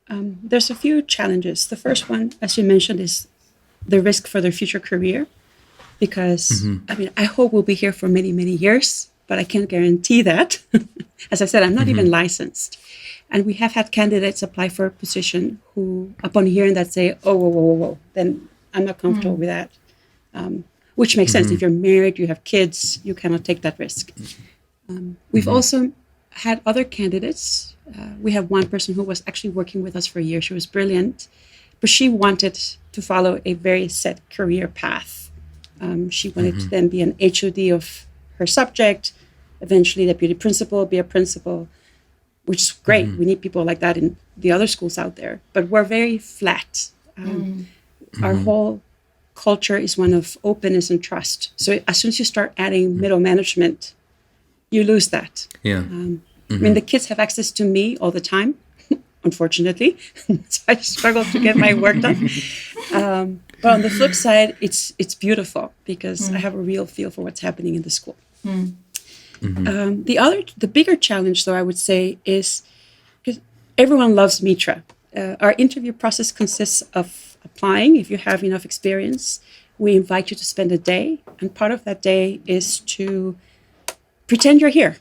There's a few challenges. The first one, as you mentioned, is the risk for their future career. Because, I mean, I hope we'll be here for many, many years, but I can't guarantee that. As I said, I'm not even licensed. And we have had candidates apply for a position who, upon hearing that, say, oh, whoa, whoa, whoa, whoa, then I'm not comfortable with that. Which makes sense. If you're married, you have kids, you cannot take that risk. We've also had other candidates. We have one person who was actually working with us for a year. She was brilliant, but she wanted to follow a very set career path. She wanted to then be an HOD of her subject, eventually deputy principal, be a principal, which is great. We need people like that in the other schools out there. But we're very flat. Our whole culture is one of openness and trust. So as soon as you start adding middle management, you lose that. Yeah. I mean, the kids have access to me all the time, unfortunately. So I struggle to get my work done. But on the flip side, it's beautiful because I have a real feel for what's happening in the school. The bigger challenge, though, I would say, is because everyone loves Mitra. Our interview process consists of applying. If you have enough experience, we invite you to spend a day. And part of that day is to pretend you're here,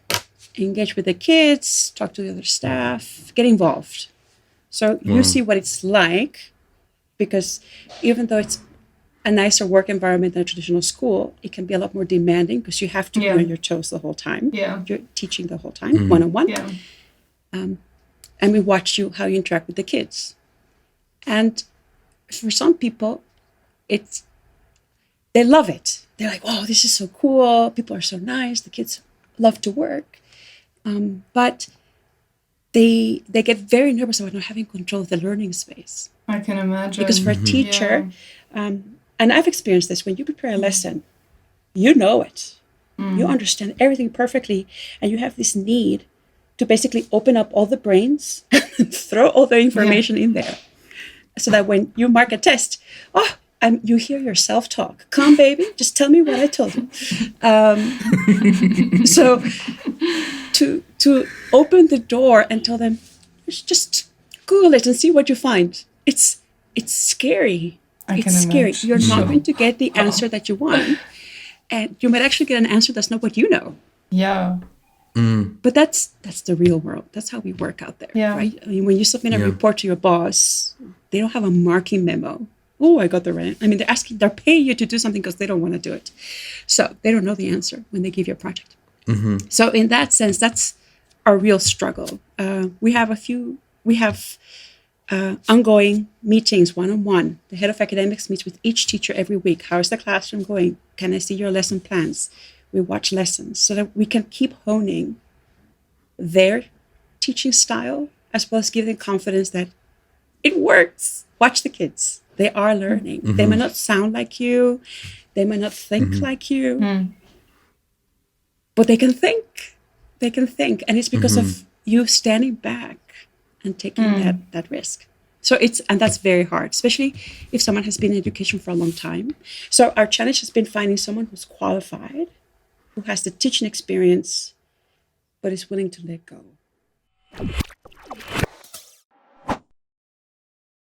engage with the kids, talk to the other staff, get involved. So you see what it's like. Because even though it's a nicer work environment than a traditional school, it can be a lot more demanding because you have to be on your toes the whole time. Yeah. You're teaching the whole time, one-on-one. Yeah. And we watch how you interact with the kids. And for some people, they love it. They're like, oh, this is so cool. People are so nice. The kids love to work. But they get very nervous about not having control of the learning space. I can imagine. Because for a teacher, and I've experienced this, when you prepare a lesson, you know it. You understand everything perfectly, and you have this need to basically open up all the brains and throw all the information in there. So that when you mark a test, you hear your self-talk. Come, baby, just tell me what I told you. So to open the door and tell them, just Google it and see what you find. It's scary. It's scary. You're not going to get the answer that you want. And you might actually get an answer that's not what you know. Yeah. But that's the real world. That's how we work out there. Yeah. Right? I mean, when you submit a report to your boss, they don't have a marking memo. Oh, I got the right. I mean, they're paying you to do something because they don't want to do it. So they don't know the answer when they give you a project. So in that sense, that's our real struggle. We have ongoing meetings one-on-one. The head of academics meets with each teacher every week. How is the classroom going? Can I see your lesson plans? We watch lessons so that we can keep honing their teaching style, as well as give them confidence that it works. Watch the kids. They are learning. They might not sound like you. They might not think like you. But they can think. They can think. And it's because of you standing back and taking that risk. So that's very hard, especially if someone has been in education for a long time. So our challenge has been finding someone who's qualified, who has the teaching experience, but is willing to let go.